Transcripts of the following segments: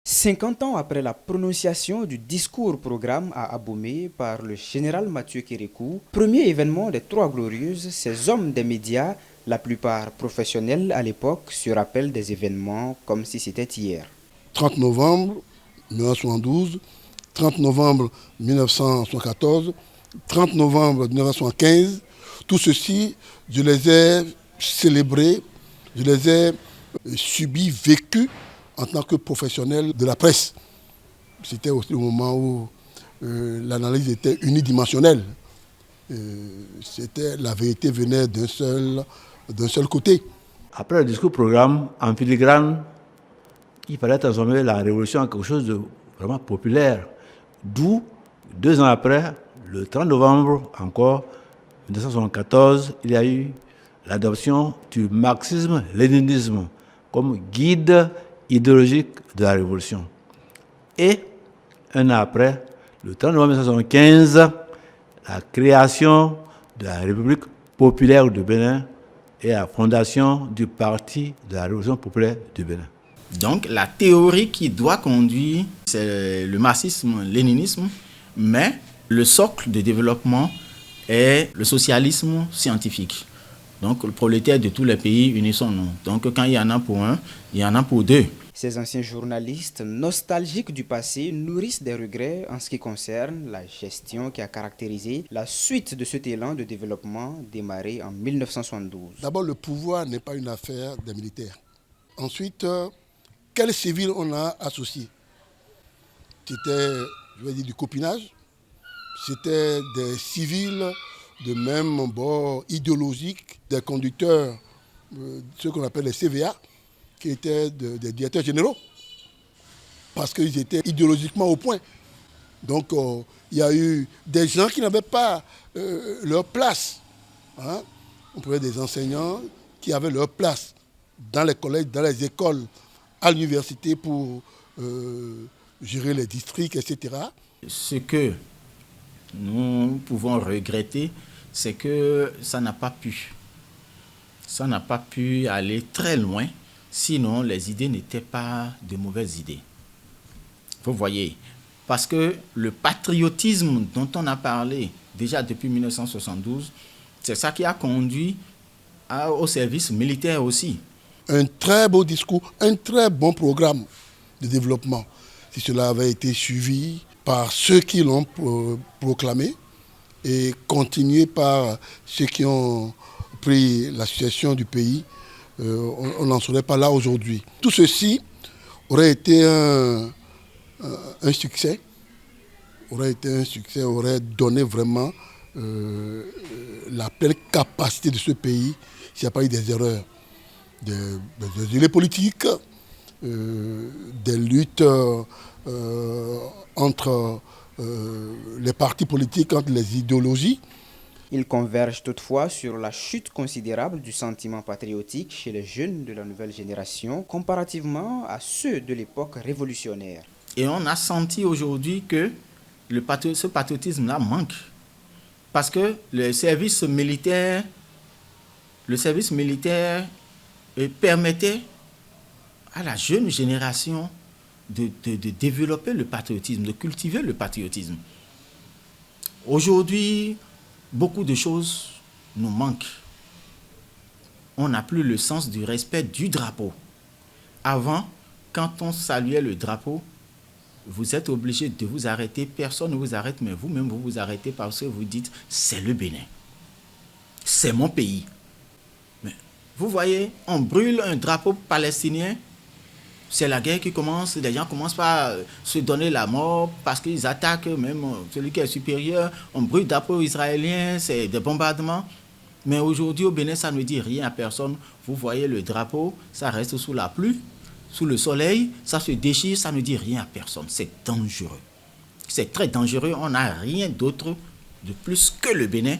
50 ans après la prononciation du discours-programme à Abomey par le général Mathieu Kérékou, premier événement des Trois Glorieuses, ces hommes des médias, la plupart professionnels à l'époque, se rappellent des événements comme si c'était hier. 30 novembre 1972, 30 novembre 1974, 30 novembre 1975, tout ceci, je les ai célébrés, je les ai subis, vécus en tant que professionnel de la presse. C'était aussi le moment où l'analyse était unidimensionnelle. La vérité venait d'un seul côté. Après le discours-programme, en filigrane, il fallait transformer la révolution en quelque chose de vraiment populaire. D'où, 2 ans après, le 30 novembre encore, 1974, il y a eu l'adoption du marxisme-léninisme comme guide idéologique de la révolution. Et, 1 an après, le 30 novembre 1975, la création de la République populaire du Bénin et la fondation du Parti de la Révolution populaire du Bénin. Donc la théorie qui doit conduire, c'est le marxisme-léninisme, mais le socle de développement est le socialisme scientifique. Donc le prolétaire de tous les pays, unissons-nous. Donc quand il y en a pour un, il y en a pour deux. Ces anciens journalistes nostalgiques du passé nourrissent des regrets en ce qui concerne la gestion qui a caractérisé la suite de cet élan de développement démarré en 1972. D'abord, le pouvoir n'est pas une affaire des militaires. Ensuite, quels civils on a associés? C'était, je vais dire, du copinage. C'était des civils de même bord idéologique, des conducteurs, ceux qu'on appelle les CVA, qui étaient des directeurs généraux, parce qu'ils étaient idéologiquement au point. Donc, il y a eu des gens qui n'avaient pas leur place. Hein. On pouvait des enseignants qui avaient leur place dans les collèges, dans les écoles, à l'université pour gérer les districts, etc. Ce que nous pouvons regretter, c'est que ça n'a pas pu. Ça n'a pas pu aller très loin, sinon les idées n'étaient pas de mauvaises idées. Vous voyez, parce que le patriotisme dont on a parlé déjà depuis 1972, c'est ça qui a conduit au service militaire aussi. Un très beau discours, un très bon programme de développement. Si cela avait été suivi par ceux qui l'ont proclamé et continué par ceux qui ont pris la situation du pays, on n'en serait pas là aujourd'hui. Tout ceci aurait été un succès, aurait donné vraiment la pleine capacité de ce pays s'il n'y a pas eu des erreurs. Des politiques, des luttes entre les partis politiques, entre les idéologies. Ils convergent toutefois sur la chute considérable du sentiment patriotique chez les jeunes de la nouvelle génération comparativement à ceux de l'époque révolutionnaire. Et on a senti aujourd'hui que ce patriotisme-là manque. Parce que le service militaire permettait à la jeune génération de développer le patriotisme, de cultiver le patriotisme. Aujourd'hui, beaucoup de choses nous manquent. On n'a plus le sens du respect du drapeau. Avant, quand on saluait le drapeau, vous êtes obligé de vous arrêter. Personne ne vous arrête, mais vous-même, vous vous arrêtez parce que vous dites « c'est le Bénin, c'est mon pays ». Vous voyez, on brûle un drapeau palestinien, c'est la guerre qui commence, les gens commencent par se donner la mort parce qu'ils attaquent même celui qui est supérieur. On brûle le drapeau israélien, c'est des bombardements. Mais aujourd'hui au Bénin, ça ne dit rien à personne. Vous voyez le drapeau, ça reste sous la pluie, sous le soleil, ça se déchire, ça ne dit rien à personne. C'est dangereux. C'est très dangereux, on n'a rien d'autre de plus que le Bénin.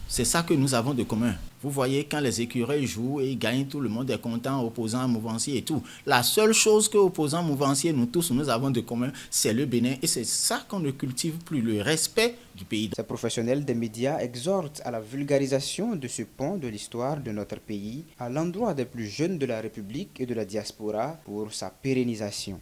C'est ça que nous avons de commun. Vous voyez, quand les écureuils jouent et ils gagnent, tout le monde est content, opposants, mouvanciers et tout. La seule chose que opposants, mouvanciers, nous tous, nous avons de commun, c'est le Bénin. Et c'est ça qu'on ne cultive plus, le respect du pays. Ces professionnels des médias exhortent à la vulgarisation de ce pan de l'histoire de notre pays à l'endroit des plus jeunes de la République et de la diaspora pour sa pérennisation.